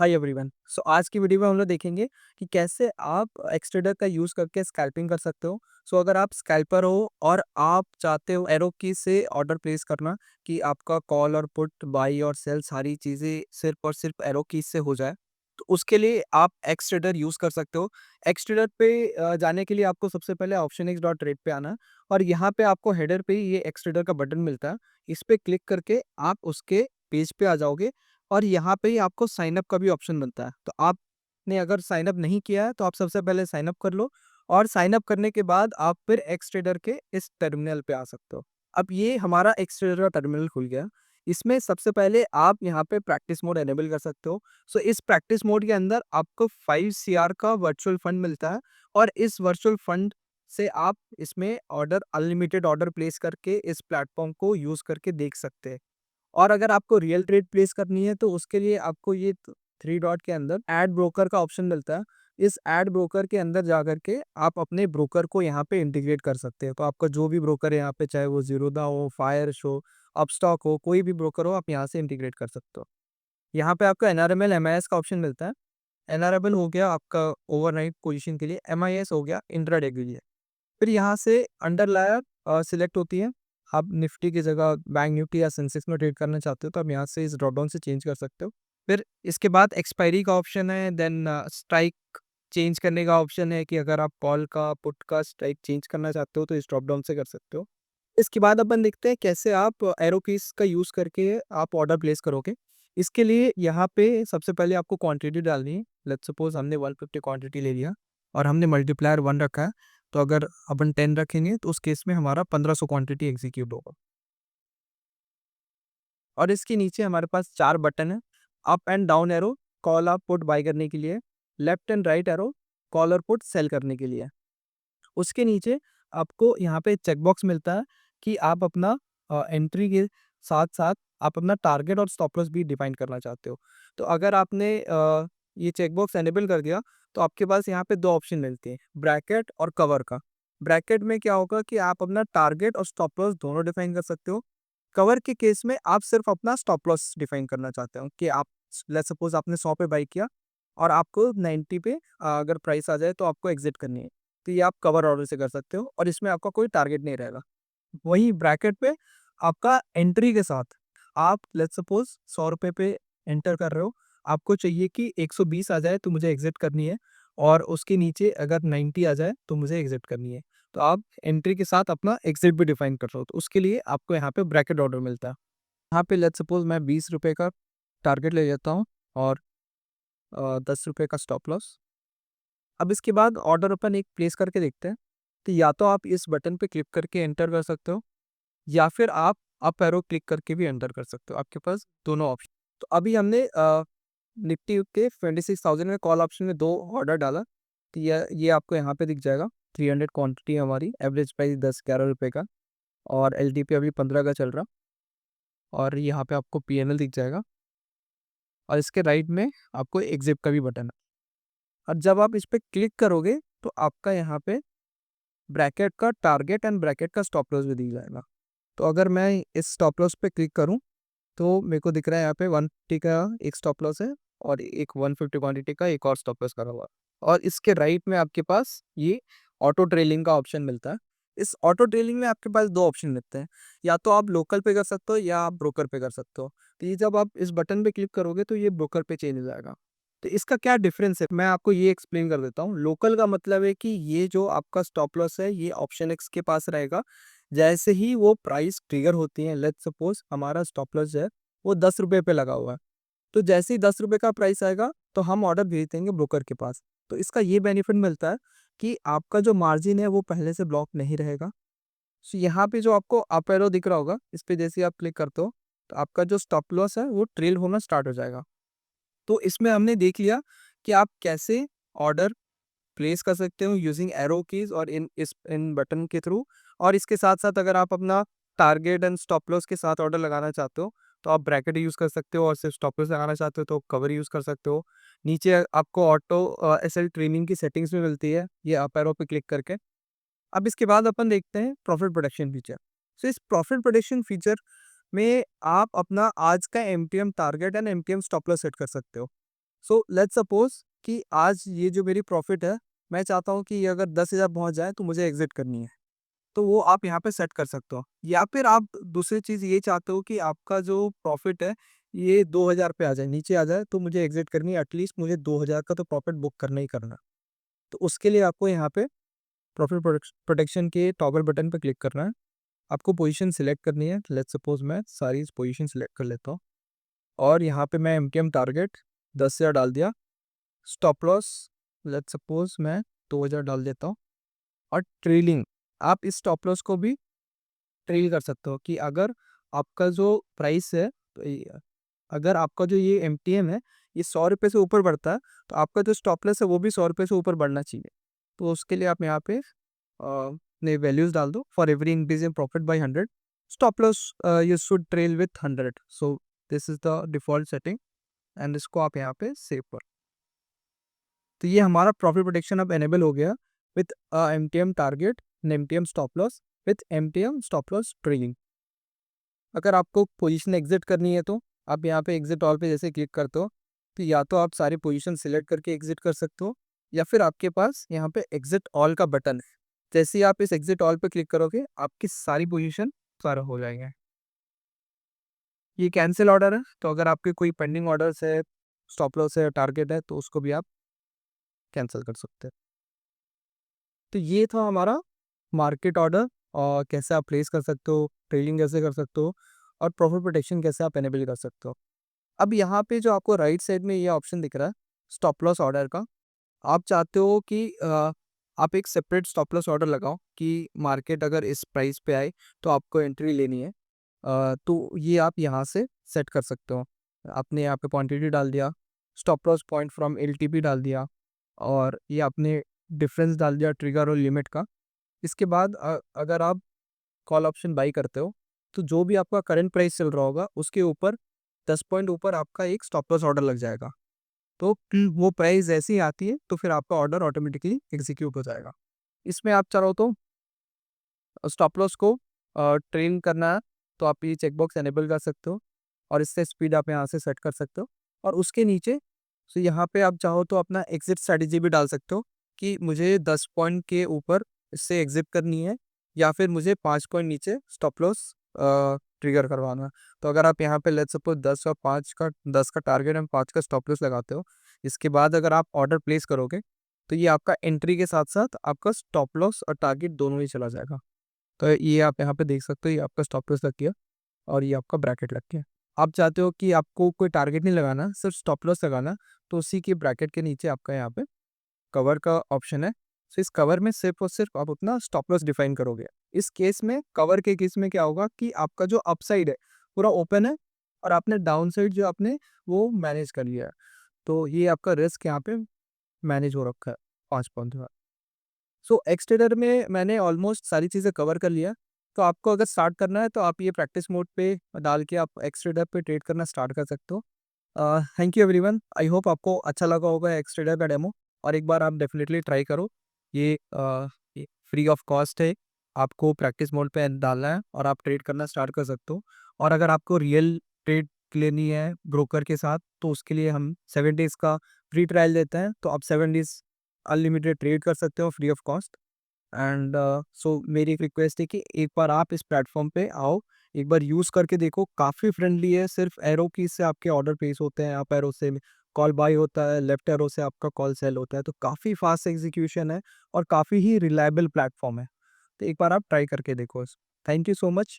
Hi everyone. सो आज की video में हम लोग देखेंगे कि कैसे आप एक्सट्रेडर का यूज़ करके स्कैल्पिंग कर सकते हो। सो अगर आप स्कैल्पर हो और आप चाहते हो एरो की से ऑर्डर प्लेस करना कि आपका कॉल और पुट, बाई और सेल सारी चीज़ें सिर्फ और सिर्फ एरो कीज से हो जाए, तो उसके लिए आप एक्सट्रेडर यूज़ कर सकते हो। एक्सट्रेडर पे जाने के लिए आपको सबसे पहले optionx.trade पे आना है और यहाँ पे आपको हेडर पे ही ये एक्सट्रेडर का बटन मिलता है। इस पे क्लिक करके आप उसके पेज पे आ जाओगे और यहाँ पे ही आपको साइन अप का भी ऑप्शन मिलता है। तो आपने अगर साइन अप नहीं किया है तो आप सबसे पहले साइन अप कर लो और साइन अप करने के बाद आप फिर एक्सट्रेडर के इस टर्मिनल पे आ सकते हो। अब ये हमारा एक्सट्रेडर का टर्मिनल खुल गया। इसमें सबसे पहले आप यहाँ पे प्रैक्टिस मोड एनेबल कर सकते हो। सो इस प्रैक्टिस मोड के अंदर आपको 5 सीआर का वर्चुअल फंड मिलता है और इस वर्चुअल फंड से आप इसमें ऑर्डर अनलिमिटेड ऑर्डर प्लेस करके इस प्लेटफॉर्म को यूज़ करके देख सकते हैं। और अगर आपको रियल ट्रेड प्लेस करनी है तो उसके लिए आपको ये 3 डॉट के अंदर ऐड ब्रोकर का ऑप्शन मिलता है। इस ऐड ब्रोकर के अंदर जाकर के आप अपने ब्रोकर को यहाँ पे इंटीग्रेट कर सकते हैं। तो आपका जो भी ब्रोकर है यहाँ पे, चाहे वो ज़ीरोधा हो, फायर्स हो, अपस्टॉक हो, कोई भी ब्रोकर हो, आप यहाँ से इंटीग्रेट कर सकते हो। यहाँ पे आपको एनआरएमएल, एमआईएस का ऑप्शन मिलता है। एनआरएमएल हो गया आपका ओवरनाइट पोजीशन के लिए, एमआईएस हो गया इंट्राडे के लिए। फिर यहाँ से अंडरलायर सिलेक्ट होती है। आप निफ्टी की जगह बैंक निफ्टी या सेंसेक्स में ट्रेड करना चाहते हो तो आप यहाँ से इस ड्रॉप डाउन से चेंज कर सकते हो। फिर इसके बाद एक्सपायरी का ऑप्शन है, देन स्ट्राइक चेंज करने का ऑप्शन है कि अगर आप कॉल का, पुट का स्ट्राइक चेंज करना चाहते हो तो इस ड्रॉप डाउन से कर सकते हो। इसके बाद अपन देखते हैं कैसे आप एरो कीज का यूज़ करके आप ऑर्डर प्लेस करोगे। इसके लिए यहाँ पे सबसे पहले आपको क्वांटिटी डालनी है। लेट्स सपोज हमने 150 क्वांटिटी ले लिया और हमने मल्टीप्लायर 1 रखा है, तो अगर अपन 10 रखेंगे तो उस केस में हमारा 1500 क्वांटिटी एग्जीक्यूट होगा। और इसके नीचे हमारे पास 4 बटन है। Up and down arrow call और पुट बाय करने के लिए, left and right arrow call और पुट सेल करने के लिए। उसके नीचे आपको यहाँ पे चेक बॉक्स मिलता है कि आप अपना एंट्री के साथ-साथ आप अपना टारगेट और स्टॉप लॉस भी डिफाइन करना चाहते हो। तो अगर आपने ये चेक बॉक्स एनेबल कर दिया तो आपके पास यहाँ पे 2 ऑप्शन मिलते हैं, ब्रैकेट और कवर का। ब्रैकेट में क्या होगा कि आप अपना टारगेट और स्टॉप लॉस दोनों डिफाइन कर सकते हो। कवर के केस में आप सिर्फ अपना स्टॉप लॉस डिफाइन करना चाहते हो कि आप लेट्स सपोज आपने 100 पे बाय किया और आपको 90 पे अगर प्राइस आ जाए तो आपको एग्जिट करनी है। तो ये आप कवर ऑर्डर से कर सकते हो और इसमें आपका कोई टारगेट नहीं रहेगा। वहीं ब्रैकेट पे आपका एंट्री के साथ आप लेट्स सपोज 100 रुपए पे एंटर कर रहे हो, आपको चाहिए कि 120 आ जाए तो मुझे एग्जिट करनी है और उसके नीचे अगर 90 आ जाए तो मुझे एग्जिट करनी है। तो आप एंट्री के साथ अपना एग्जिट भी डिफाइन कर रहे हो, तो उसके लिए आपको यहाँ पे ब्रैकेट ऑर्डर मिलता है। यहाँ पे लेट्स सपोज मैं 20 रुपए का टारगेट ले लेता हूँ और 10 रुपए का स्टॉप लॉस। अब इसके बाद ऑर्डर अपन एक प्लेस करके देखते हैं। तो या तो आप इस बटन पे क्लिक करके एंटर कर सकते हो या फिर आप अप एरो क्लिक करके भी एंटर कर सकते हो। आपके पास दोनों ऑप्शन। तो अभी हमने निफ्टी के 26,000 में कॉल ऑप्शन में 2 ऑर्डर डाला। तो ये आपको यहाँ पे दिख जाएगा। 300 क्वांटिटी है हमारी, एवरेज प्राइस 10-11 रुपए का और एलटीपी अभी 15 का चल रहा और यहाँ पे आपको पीएनएल दिख जाएगा और इसके राइट में आपको एग्जिट का भी बटन है। और जब आप इस पे क्लिक करोगे तो आपका यहाँ पे ब्रैकेट का टारगेट एंड ब्रैकेट का स्टॉप लॉस भी दिख जाएगा। तो अगर मैं इस स्टॉप लॉस पे क्लिक करूँ तो मेरे को दिख रहा है यहाँ पे 150 का एक स्टॉप लॉस है और एक 150 क्वांटिटी का एक और स्टॉप लॉस करा हुआ है। और इसके राइट में आपके पास ये ऑटो ट्रेलिंग का ऑप्शन मिलता है। इस ऑटो ट्रेलिंग में आपके पास 2 ऑप्शन मिलते हैं, या तो आप लोकल पे कर सकते हो या आप ब्रोकर पे कर सकते हो। तो ये जब आप इस बटन पे क्लिक करोगे तो ये ब्रोकर पे चेंज हो जाएगा। तो इसका क्या डिफरेंस है मैं आपको ये एक्सप्लेन कर देता हूँ। लोकल का मतलब है कि ये जो आपका स्टॉप लॉस है ये ऑप्शन एक्स के पास रहेगा। जैसे ही वो प्राइस ट्रिगर होती है, लेट्स सपोज हमारा स्टॉप लॉस है वो 10 रुपए पे लगा हुआ है, तो जैसे ही 10 रुपए का प्राइस आएगा तो हम ऑर्डर भेज देंगे ब्रोकर के पास। तो इसका ये बेनिफिट मिलता है कि आपका जो मार्जिन है वो पहले से ब्लॉक नहीं रहेगा। सो यहाँ पे जो आपको अप एरो दिख रहा होगा, इस पे जैसे ही आप क्लिक करते हो तो आपका जो स्टॉप लॉस है वो ट्रेल होना स्टार्ट हो जाएगा। तो इसमें हमने देख लिया कि आप कैसे ऑर्डर प्लेस कर सकते हो यूजिंग एरो कीज और इन बटन के थ्रू। और इसके साथ साथ अगर आप अपना टारगेट एंड स्टॉप लॉस के साथ ऑर्डर लगाना चाहते हो तो आप ब्रैकेट यूज़ कर सकते हो और सिर्फ स्टॉप लॉस लगाना चाहते हो तो कवर यूज़ कर सकते हो। नीचे आपको ऑटो एसएल ट्रेनिंग की सेटिंग्स भी मिलती है ये अप एरो पे क्लिक करके। अब इसके बाद अपन देखते हैं प्रॉफिट प्रोटेक्शन फीचर। सो इस प्रॉफिट प्रोटेक्शन फीचर में आप अपना आज का MTM target and MTM stop loss set कर सकते हो। सो लेट्स सपोज कि आज ये जो मेरी प्रॉफिट है, मैं चाहता हूँ कि ये अगर 10,000 पहुँच जाए तो मुझे एग्ज़िट करनी है। तो वो आप यहाँ पे सेट कर सकते हो। या फिर आप दूसरी चीज़ ये चाहते हो कि आपका जो प्रॉफिट है, ये 2,000 पे आ जाए, नीचे आ जाए तो मुझे एग्ज़िट करनी है, एटलीस्ट मुझे 2,000 का तो प्रॉफिट बुक करना ही करना है। तो उसके लिए आपको यहाँ पे प्रॉफिट प्रोटेक्शन के टॉगल बटन पे क्लिक करना है। आपको पोजीशन सिलेक्ट करनी है। लेट्स सपोज़ मैं सारी पोजीशन सिलेक्ट कर लेता हूँ और यहाँ पे मैं एमटीएम टारगेट 10,000 डाल दिया। स्टॉप लॉस लेट्स सपोज़ मैं 2,000 डाल देता हूँ और ट्रेलिंग, आप इस स्टॉप लॉस को भी ट्रेल कर सकते हो कि अगर आपका जो प्राइस है, तो अगर आपका जो ये एमटीएम है, ये 100 रुपये से ऊपर बढ़ता है, तो आपका जो स्टॉप लॉस है वो भी 100 रुपये से ऊपर बढ़ना चाहिए। तो उसके लिए आप यहाँ पे नए वैल्यूज़ डाल दो। For every increase in profit by 100 stop loss you should trail with 100। So this is the default setting and इसको आप यहाँ पे सेव कर। तो ये हमारा प्रॉफिट प्रोटेक्शन अब एनेबल हो गया with MTM target and MTM stop loss with MTM stop loss trailing. अगर आपको पोजीशन एग्जिट करनी है तो आप यहाँ पे एग्जिट ऑल पे जैसे क्लिक करते हो, तो या तो आप सारी पोजीशन सिलेक्ट करके एग्जिट कर सकते हो, या फिर आपके पास यहाँ पे एग्जिट ऑल का बटन है। जैसे ही आप इस एग्जिट ऑल पे क्लिक करोगे, आपकी सारी पोजीशन सारा हो जाएंगे। ये कैंसिल ऑर्डर है, तो अगर आपके कोई पेंडिंग ऑर्डर्स है, स्टॉप लॉस है, टारगेट है, तो उसको भी आप कैंसिल कर सकते हैं। तो ये था हमारा मार्केट ऑर्डर, और कैसे आप प्लेस कर सकते हो, ट्रेडिंग कैसे कर सकते हो, और प्रॉफिट प्रोटेक्शन कैसे आप एनेबल कर सकते हो। अब यहाँ पे जो आपको राइट साइड में ये ऑप्शन दिख रहा है स्टॉप लॉस ऑर्डर का, आप चाहते हो कि आप एक सेपरेट स्टॉप लॉस ऑर्डर लगाओ कि मार्केट अगर इस प्राइस पे आए तो आपको एंट्री लेनी है। तो ये आप यहाँ से सेट कर सकते हो। आपने यहाँ पे क्वांटिटी डाल दिया, stop loss point from LTP डाल दिया, और ये आपने डिफरेंस डाल दिया ट्रिगर और लिमिट का। इसके बाद अगर आप कॉल ऑप्शन बाई करते हो, तो जो भी आपका करंट प्राइस चल रहा होगा उसके ऊपर 10 पॉइंट ऊपर आपका एक स्टॉप लॉस ऑर्डर लग जाएगा। तो वो प्राइस जैसी आती है तो फिर आपका ऑर्डर ऑटोमेटिकली एग्जीक्यूट हो जाएगा। इसमें आप चाहो तो स्टॉप लॉस को ट्रेन करना है, तो आप ये चेकबॉक्स एनेबल कर सकते हो, और इससे स्पीड आप यहाँ से सेट कर सकते हो। और उसके नीचे तो यहाँ पे आप चाहो तो अपना एग्जिट स्ट्रेटेजी भी डाल सकते हो कि मुझे 10 पॉइंट के ऊपर इससे एग्जिट करनी है, या फिर मुझे 5 पॉइंट नीचे स्टॉप लॉस ट्रिगर करवाना है। तो अगर आप यहाँ पे लेट्स सपोज 10 का टारगेट एंड 5 का स्टॉप लॉस लगाते हो, इसके बाद अगर आप ऑर्डर प्लेस करोगे, तो ये आपका एंट्री के साथ साथ आपका स्टॉप लॉस और टारगेट दोनों ही चला जाएगा। तो ये आप यहाँ पे देख सकते हो, ये आपका स्टॉप लॉस लग गया और ये आपका ब्रैकेट लग गया। आप चाहते हो कि आपको कोई टारगेट नहीं लगाना, सिर्फ स्टॉप लॉस लगाना, तो उसी के ब्रैकेट के नीचे आपका यहाँ पे कवर का ऑप्शन है। सो इस कवर में सिर्फ और सिर्फ आप अपना स्टॉप लॉस डिफाइन करोगे। इस केस में, कवर के केस में क्या होगा कि आपका जो अपसाइड है पूरा ओपन है, और आपने डाउन साइड जो आपने वो मैनेज कर लिया है। तो ये आपका रिस्क यहाँ पे मैनेज हो रखा है 5 पॉइंट। सो एक्सटेंडर में मैंने ऑलमोस्ट सारी चीज़ें कवर कर लिया। तो आपको अगर स्टार्ट करना है तो आप ये प्रैक्टिस मोड पे डाल के आप एक्सटेंडर पे ट्रेड करना स्टार्ट कर सकते हो। Thank you everyone, I hope आपको अच्छा लगा होगा एक्सटेंडर का डेमो, और एक बार आप डेफिनेटली ट्राई करो। ये फ्री ऑफ कॉस्ट है, आपको प्रैक्टिस मोड पे डालना है और आप ट्रेड करना स्टार्ट कर सकते हो। और अगर आपको रियल ट्रेड लेनी है ब्रोकर के साथ, तो उसके लिए हम 7 डेज़ का फ्री ट्रायल देते हैं, तो आप 7 डेज़ अनलिमिटेड ट्रेड कर सकते हो free of cost. And so मेरी एक रिक्वेस्ट है कि एक बार आप इस प्लेटफॉर्म पे आओ, एक बार यूज़ करके देखो, काफ़ी फ्रेंडली है। सिर्फ एरो की से आपके ऑर्डर प्लेस होते हैं, अप एरो से कॉल बाय होता है, लेफ्ट एरो से आपका कॉल सेल होता है, तो काफ़ी फास्ट एग्जीक्यूशन है और काफ़ी ही रिलायबल प्लेटफॉर्म है। तो एक बार आप ट्राई करके देखो। Thank you so much.